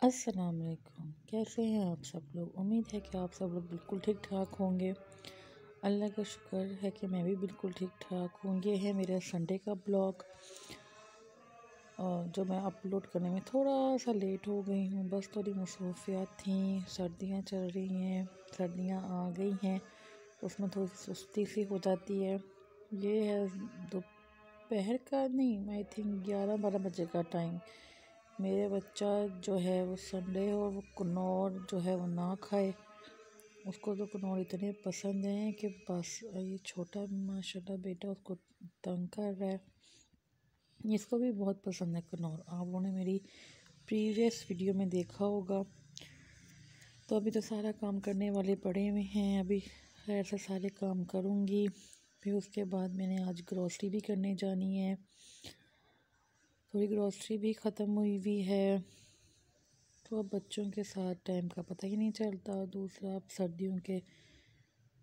अस्सलाम वालेकुम। कैसे हैं आप सब लोग? उम्मीद है कि आप सब लोग बिल्कुल ठीक ठाक होंगे। अल्लाह का शुक्र है कि मैं भी बिल्कुल ठीक ठाक हूँ। ये है मेरा संडे का ब्लॉग और जो मैं अपलोड करने में थोड़ा सा लेट हो गई हूँ। बस थोड़ी मसरूफियात थी, सर्दियाँ चल रही हैं, सर्दियाँ आ गई हैं तो उसमें थोड़ी सुस्ती सी हो जाती है। ये है दोपहर का, नहीं आई थिंक 11-12 बजे का टाइम। मेरे बच्चा जो है वो संडे और वो कनौर जो है वो ना खाए। उसको तो कनौर इतने पसंद हैं कि बस ये छोटा माशाल्लाह बेटा उसको तंग कर रहा है। इसको भी बहुत पसंद है कनौर। आप लोगों ने मेरी प्रीवियस वीडियो में देखा होगा। तो अभी तो सारा काम करने वाले पड़े हुए हैं। अभी खैर से सारे काम करूँगी। फिर उसके बाद मैंने आज ग्रॉसरी भी करने जानी है। थोड़ी ग्रॉसरी भी ख़त्म हुई हुई है। तो अब बच्चों के साथ टाइम का पता ही नहीं चलता। दूसरा, अब सर्दियों के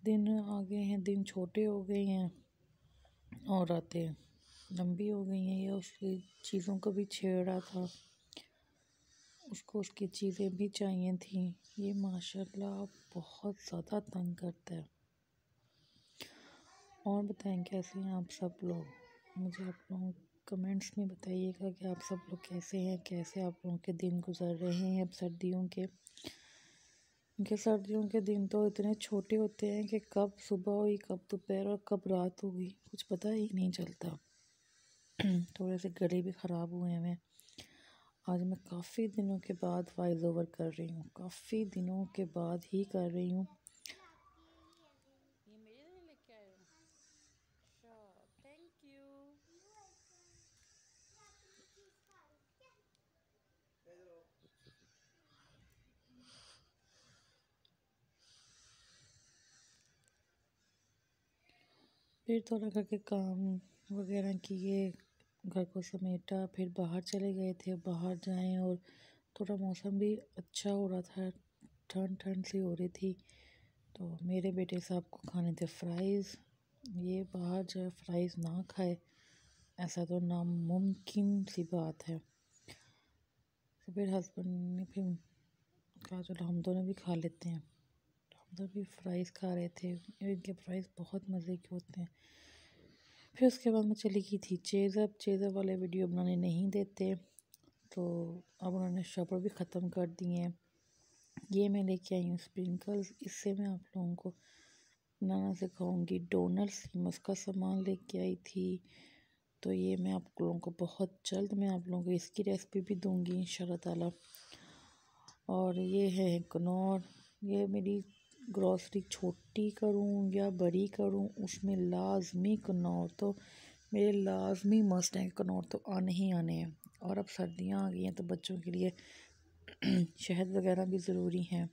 दिन आ गए हैं, दिन छोटे हो गए हैं और रातें लंबी हो गई हैं। या उसकी चीज़ों को भी छेड़ रहा था, उसको उसकी चीज़ें भी चाहिए थी। ये माशाल्लाह बहुत ज़्यादा तंग करता है। और बताएं कैसे हैं आप सब लोग? मुझे आप लोग कमेंट्स में बताइएगा कि आप सब लोग कैसे हैं, कैसे आप लोगों के दिन गुजर रहे हैं अब सर्दियों के। क्योंकि सर्दियों के दिन तो इतने छोटे होते हैं कि कब सुबह हुई, कब दोपहर और कब रात हो गई, कुछ पता ही नहीं चलता। थोड़े से गले भी ख़राब हुए हैं। आज मैं काफ़ी दिनों के बाद वॉइस ओवर कर रही हूँ, काफ़ी दिनों के बाद ही कर रही हूँ। ये मेरे लिए लेके आए हो? अच्छा, थैंक यू। फिर थोड़ा घर के काम वगैरह किए, घर को समेटा, फिर बाहर चले गए थे। बाहर जाएं और थोड़ा मौसम भी अच्छा हो रहा था, ठंड ठंड सी हो रही थी। तो मेरे बेटे साहब को खाने थे फ्राइज़। ये बाहर जो है फ्राइज़ ना खाए ऐसा तो नामुमकिन सी बात है। तो फिर हस्बैंड ने फिर कहा चलो हम दोनों भी खा लेते हैं। तो हम दोनों भी फ्राइज़ खा रहे थे। इनके फ्राइज़ बहुत मज़े के होते हैं। फिर उसके बाद मैं चली गई थी चेज़अप वाले वीडियो बनाने नहीं देते, तो अब उन्होंने शॉपर भी ख़त्म कर दिए हैं। ये मैं लेके आई हूँ स्प्रिंकल्स। इससे मैं आप लोगों को बनाना सिखाऊंगी। डोनट्स उसका सामान लेके आई थी। तो ये मैं आप लोगों को बहुत जल्द मैं आप लोगों को इसकी रेसिपी भी दूंगी इंशाल्लाह ताला। और ये है कनौर। ये मेरी ग्रॉसरी छोटी करूँ या बड़ी करूँ, उसमें लाजमी कनौर तो मेरे लाजमी मस्ट हैं। कनौर तो आने ही आने हैं। और अब सर्दियाँ आ गई हैं तो बच्चों के लिए शहद वगैरह भी ज़रूरी हैं।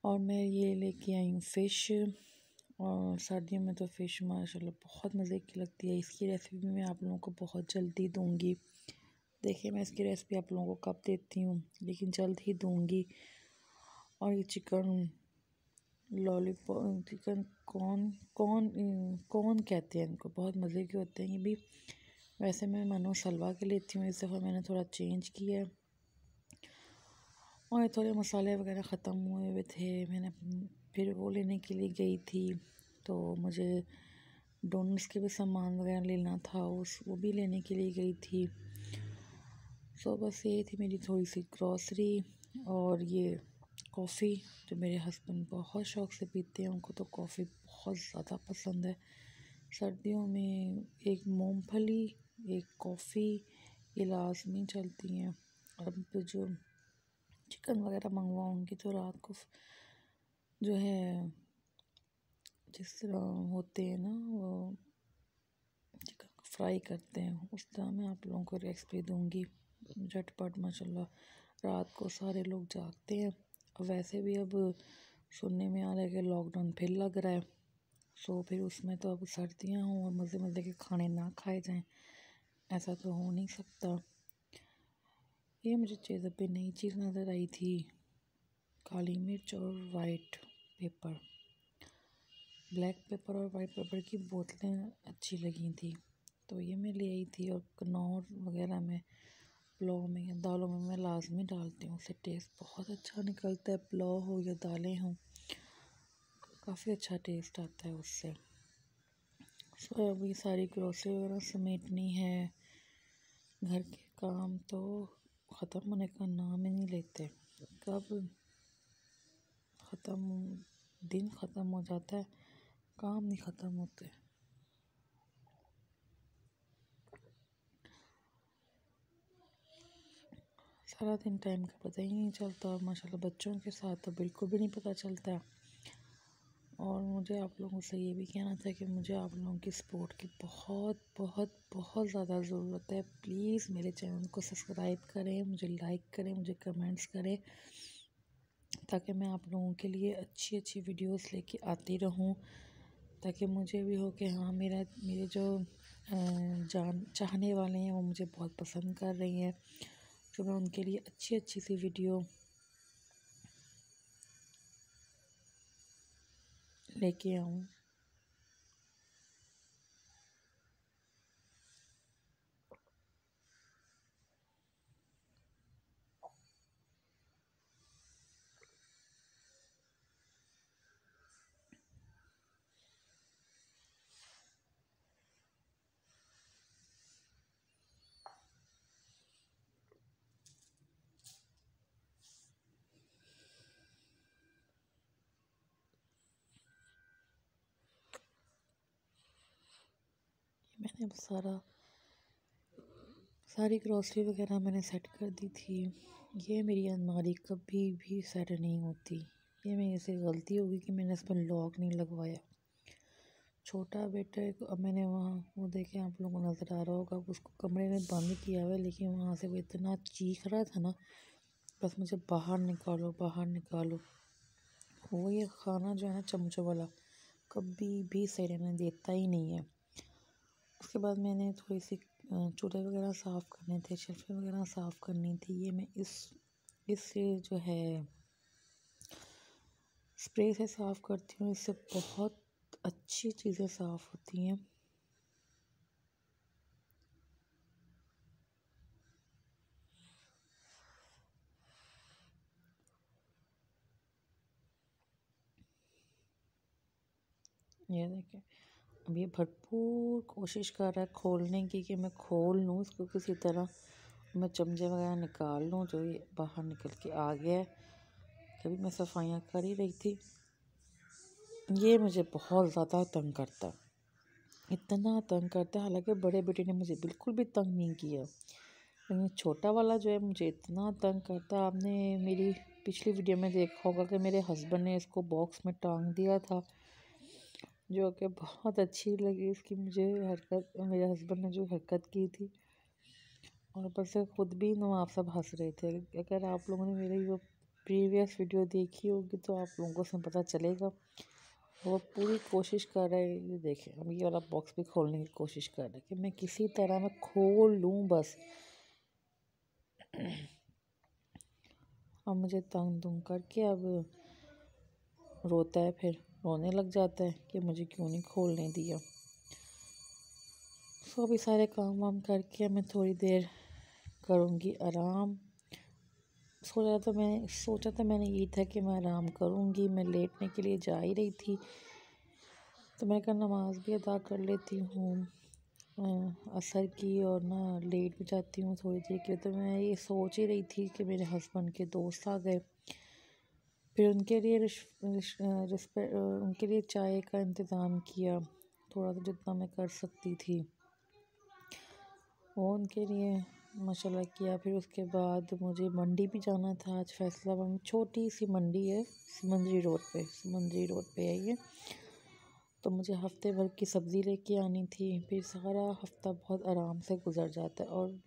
और मैं ये लेके आई हूँ फ़िश। और सर्दियों में तो फ़िश माशाल्लाह बहुत मज़े की लगती है। इसकी रेसिपी भी मैं आप लोगों को बहुत जल्दी दूँगी। देखिए मैं इसकी रेसिपी आप लोगों को कब देती हूँ, लेकिन जल्द ही दूँगी। और ये chicken lollipop, chicken corn corn corn कहते हैं इनको, बहुत मज़े के होते हैं ये भी। वैसे मैं मानो सलवा के लेती हूँ, इस दफ़ा मैंने थोड़ा चेंज किया है। और थोड़े मसाले वगैरह ख़त्म हुए हुए थे, मैंने फिर वो लेने के लिए गई थी। तो मुझे डोनट्स के भी सामान वगैरह लेना था, वो भी लेने के लिए गई थी। सो बस ये थी मेरी थोड़ी सी ग्रॉसरी। और ये कॉफ़ी जो मेरे हस्बैंड बहुत शौक़ से पीते हैं, उनको तो कॉफ़ी बहुत ज़्यादा पसंद है। सर्दियों में एक मूंगफली, एक कॉफ़ी, ये लाजमी चलती हैं। अब जो चिकन वगैरह मंगवाऊँगी तो रात को जो है जिस तरह होते हैं ना वो चिकन को फ्राई करते हैं, उस तरह मैं आप लोगों को रेसिपी दूँगी झटपट। माशाल्लाह रात को सारे लोग जागते हैं। वैसे भी अब सुनने में आ रहा है कि लॉकडाउन फिर लग रहा है। सो फिर उसमें तो अब सर्दियाँ हों और मज़े मज़े के खाने ना खाए जाएं, ऐसा तो हो नहीं सकता। ये मुझे चीज़ अभी नई चीज़ नज़र आई थी, काली मिर्च और वाइट पेपर, ब्लैक पेपर और वाइट पेपर की बोतलें अच्छी लगी थी, तो ये मैं ले आई थी। और कनौर वगैरह में पुलाव में या दालों में मैं लाजमी डालती हूँ। उससे टेस्ट बहुत अच्छा निकलता है, पुलाव हो या दालें हों, काफ़ी अच्छा टेस्ट आता है उससे। सो अभी सारी ग्रोसरी वगैरह समेटनी है। घर के काम तो ख़त्म होने का नाम ही नहीं लेते। कब दिन ख़त्म हो जाता है, काम नहीं ख़त्म होते। सारा दिन टाइम का पता ही नहीं चलता, और माशाल्लाह बच्चों के साथ तो बिल्कुल भी नहीं पता चलता। और मुझे आप लोगों से ये भी कहना था कि मुझे आप लोगों की सपोर्ट की बहुत बहुत बहुत ज़्यादा ज़रूरत है। प्लीज़ मेरे चैनल को सब्सक्राइब करें, मुझे लाइक करें, मुझे कमेंट्स करें, ताकि मैं आप लोगों के लिए अच्छी अच्छी वीडियोस लेके आती रहूं, ताकि मुझे भी हो कि हाँ मेरे जो चाहने वाले हैं वो मुझे बहुत पसंद कर रही हैं, तो मैं उनके लिए अच्छी अच्छी सी वीडियो लेके आऊँ। मैंने सारी ग्रॉसरी वगैरह मैंने सेट कर दी थी। ये मेरी अलमारी कभी भी सेट नहीं होती। ये मेरे से गलती होगी कि मैंने इस पर लॉक नहीं लगवाया। छोटा बेटे को अब मैंने वहाँ वो देखे, आप लोगों को नज़र आ रहा होगा, उसको कमरे में बंद किया हुआ है, लेकिन वहाँ से वो इतना चीख रहा था ना, बस मुझे बाहर निकालो बाहर निकालो। वो ये खाना जो है ना चमचों वाला कभी भी सही रहने देता ही नहीं है। उसके बाद मैंने थोड़ी सी चूल्हे वगैरह साफ़ करने थे, शेल्फ़ें वगैरह साफ़ करनी थी। ये मैं इस जो है स्प्रे से साफ़ करती हूँ, इससे बहुत अच्छी चीज़ें साफ़ होती हैं। ये देखें, अब ये भरपूर कोशिश कर रहा है खोलने की कि मैं खोल लूँ इसको किसी तरह, मैं चमचे वगैरह निकाल लूँ, जो ये बाहर निकल के आ गया है। कभी मैं सफाइयाँ कर ही रही थी, ये मुझे बहुत ज़्यादा तंग करता है, इतना तंग करता है। हालांकि बड़े बेटे ने मुझे बिल्कुल भी तंग नहीं किया, लेकिन छोटा वाला जो है मुझे इतना तंग करता है। आपने मेरी पिछली वीडियो में देखा होगा कि मेरे हस्बैंड ने इसको बॉक्स में टांग दिया था, जो कि बहुत अच्छी लगी इसकी मुझे हरकत, मेरे हस्बैंड ने जो हरकत की थी। और ऊपर से ख़ुद भी नवाब सब हंस रहे थे। अगर आप लोगों ने मेरी वो प्रीवियस वीडियो देखी होगी तो आप लोगों को उसमें पता चलेगा। वो पूरी कोशिश कर रहे हैं, ये देखें हम ये वाला बॉक्स भी खोलने की कोशिश कर रहे हैं कि मैं किसी तरह मैं खोल लूँ बस। अब मुझे तंग तुंग करके अब रोता है, फिर रोने लग जाता है कि मुझे क्यों नहीं खोलने दिया। सो अभी सारे काम वाम करके मैं थोड़ी देर करूँगी आराम। सोचा था मैंने ये था कि मैं आराम करूँगी, मैं लेटने के लिए जा ही रही थी, तो मैं कहा नमाज भी अदा कर लेती हूँ असर की, और ना लेट भी जाती हूँ थोड़ी देर के लिए। तो मैं ये सोच ही रही थी कि मेरे हस्बैंड के दोस्त आ गए, फिर उनके लिए उनके लिए चाय का इंतज़ाम किया, थोड़ा सा जितना मैं कर सकती थी वो उनके लिए माशाल्लाह किया। फिर उसके बाद मुझे मंडी भी जाना था आज, फैसलाबाद में छोटी सी मंडी है, समंदरी रोड पे है ये। तो मुझे हफ्ते भर की सब्ज़ी लेके आनी थी, फिर सारा हफ्ता बहुत आराम से गुजर जाता है। और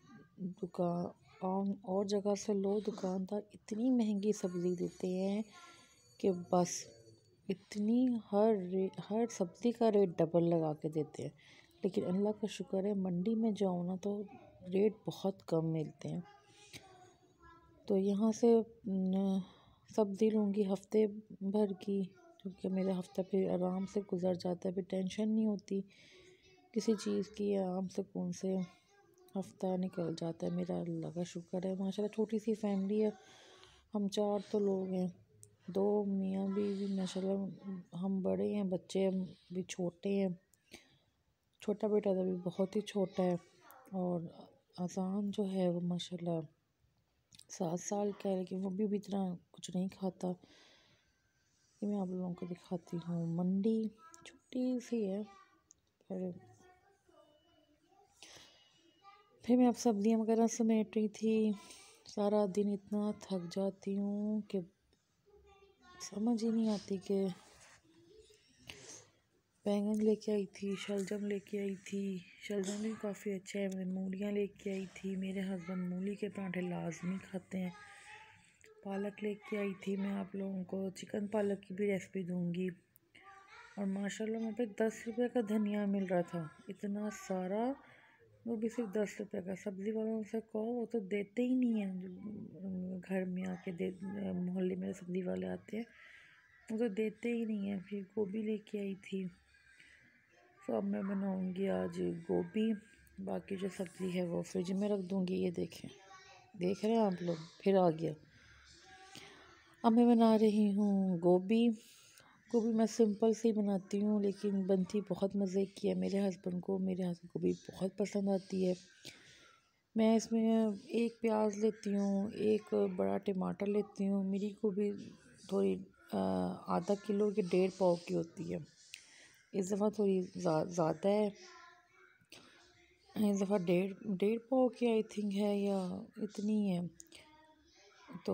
दुकान और जगह से लो, दुकानदार इतनी महंगी सब्ज़ी देते हैं कि बस इतनी हर सब्ज़ी का रेट डबल लगा के देते हैं। लेकिन अल्लाह का शुक्र है मंडी में जाओ ना तो रेट बहुत कम मिलते हैं। तो यहाँ से सब्ज़ी लूँगी हफ्ते भर की, क्योंकि मेरा हफ्ता फिर आराम से गुजर जाता है, फिर टेंशन नहीं होती किसी चीज़ की, आराम सुकून से हफ्ता निकल जाता है मेरा। अल्लाह का शुक्र है, माशाल्लाह छोटी सी फैमिली है। हम 4 तो लोग हैं, 2 मियाँ बीवी माशाल्लाह। हम बड़े हैं, बच्चे भी छोटे हैं। छोटा बेटा तो अभी बहुत ही छोटा है। और अजान जो है वो माशाल्लाह 7 साल का है, लेकिन वो भी इतना कुछ नहीं खाता। ये मैं आप लोगों को दिखाती हूँ। मंडी छोटी सी है, पर फिर मैं अब सब्जियाँ वगैरह समेट रही थी। सारा दिन इतना थक जाती हूँ कि समझ ही नहीं आती कि बैंगन लेके आई थी, शलजम लेके आई थी। शलजम भी काफ़ी अच्छा है। मैं मूलियाँ लेके आई थी, मेरे हस्बैंड मूली के पराठे लाजमी खाते हैं। पालक लेके आई थी। मैं आप लोगों को चिकन पालक की भी रेसिपी दूंगी। और माशाल्लाह वहाँ पे 10 रुपये का धनिया मिल रहा था, इतना सारा। वो भी सिर्फ 10 रुपये का। सब्ज़ी वालों से कहो, वो तो देते ही नहीं हैं। जो घर में आके मोहल्ले में सब्ज़ी वाले आते हैं, वो तो देते ही नहीं हैं। फिर गोभी लेके आई थी। तो अब मैं बनाऊंगी आज गोभी। बाकी जो सब्ज़ी है वो फ्रिज में रख दूंगी। ये देखें, देख रहे हैं आप लोग, फिर आ गया। अब मैं बना रही हूँ गोभी। गोभी मैं सिंपल सी बनाती हूँ, लेकिन बनती बहुत मज़े की है। मेरे हस्बैंड को मेरे हाथ की गोभी बहुत पसंद आती है। मैं इसमें 1 प्याज लेती हूँ, 1 बड़ा टमाटर लेती हूँ। मेरी गोभी थोड़ी आधा किलो के 1.5 पाव की होती है। इस दफ़ा थोड़ी ज़्यादा है। इस दफ़ा डेढ़ पाव की आई थिंक है, या इतनी है। तो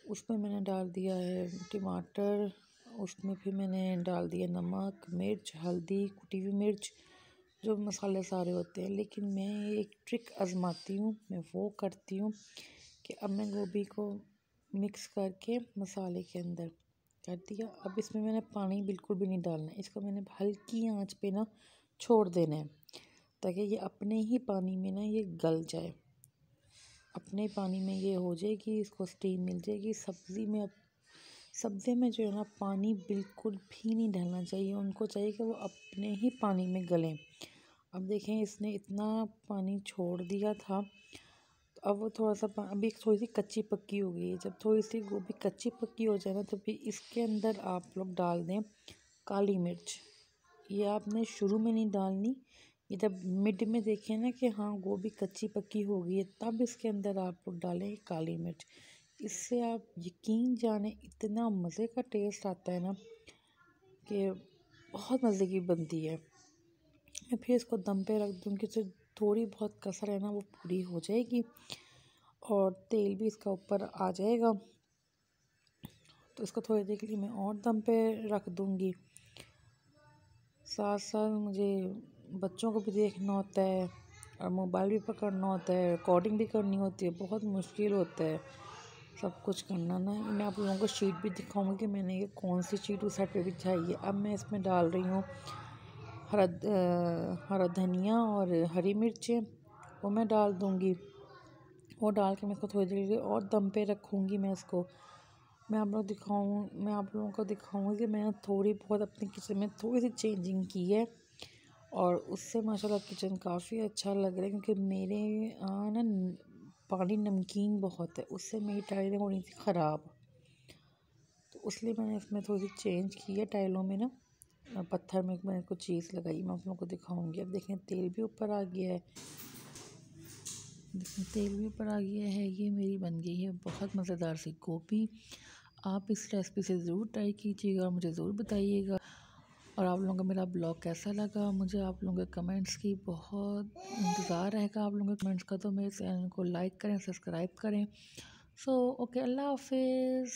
उसमें मैंने डाल दिया है टमाटर। उसमें फिर मैंने डाल दिया नमक, मिर्च, हल्दी, कुटी हुई मिर्च, जो मसाले सारे होते हैं। लेकिन मैं एक ट्रिक आजमाती हूँ, मैं वो करती हूँ कि अब मैं गोभी को मिक्स करके मसाले के अंदर कर दिया। अब इसमें मैंने पानी बिल्कुल भी नहीं डालना है। इसको मैंने हल्की आंच पे ना छोड़ देना है, ताकि ये अपने ही पानी में ना ये गल जाए। अपने पानी में ये हो जाएगी, इसको स्टीम मिल जाएगी। सब्ज़ी में जो है ना, पानी बिल्कुल भी नहीं डालना चाहिए। उनको चाहिए कि वो अपने ही पानी में गलें। अब देखें, इसने इतना पानी छोड़ दिया था। तो अब वो थोड़ा सा अभी थोड़ी सी कच्ची पक्की हो गई है। जब थोड़ी सी गोभी कच्ची पक्की हो जाए ना, तो फिर इसके अंदर आप लोग डाल दें काली मिर्च। ये आपने शुरू में नहीं डालनी, ये जब मिड में देखें ना कि हाँ गोभी कच्ची पक्की हो गई है, तब इसके अंदर आप लोग डालें काली मिर्च। इससे आप यकीन जाने इतना मज़े का टेस्ट आता है ना कि बहुत मज़े की बनती है। मैं फिर इसको दम पे रख दूँगी, तो थोड़ी बहुत कसर है ना वो पूरी हो जाएगी और तेल भी इसका ऊपर आ जाएगा। तो इसको थोड़ी देर के लिए मैं और दम पे रख दूँगी। साथ साथ मुझे बच्चों को भी देखना होता है और मोबाइल भी पकड़ना होता है, रिकॉर्डिंग भी करनी होती है। बहुत मुश्किल होता है सब कुछ करना ना। मैं आप लोगों को शीट भी दिखाऊंगी कि मैंने ये कौन सी शीट उस साइड पे बिछाई है। अब मैं इसमें डाल रही हूँ हरा धनिया और हरी मिर्चें, वो मैं डाल दूँगी। वो डाल के मैं इसको थोड़ी देर के लिए और दम पे रखूँगी। मैं आप लोगों को दिखाऊंगी कि मैंने थोड़ी बहुत अपने किचन में थोड़ी सी चेंजिंग की है, और उससे माशाल्लाह किचन काफ़ी अच्छा लग रहा है। क्योंकि मेरे यहाँ ना पानी नमकीन बहुत है, उससे मेरी टाइलें हो रही थी ख़राब। तो इसलिए मैंने इसमें थोड़ी सी चेंज की है। टाइलों में ना पत्थर में मैंने कुछ चीज़ लगाई, मैं आप लोगों को दिखाऊंगी। अब देखें, तेल भी ऊपर आ गया है। देखें, तेल भी ऊपर आ गया है। ये मेरी बन गई है बहुत मज़ेदार सी गोभी। आप इस रेसिपी से ज़रूर ट्राई कीजिएगा और मुझे ज़रूर बताइएगा। और आप लोगों को मेरा ब्लॉग कैसा लगा, मुझे आप लोगों के कमेंट्स की बहुत इंतज़ार रहेगा। आप लोगों के कमेंट्स का। तो मेरे चैनल को लाइक करें, सब्सक्राइब करें। सो ओके, अल्लाह हाफिज़।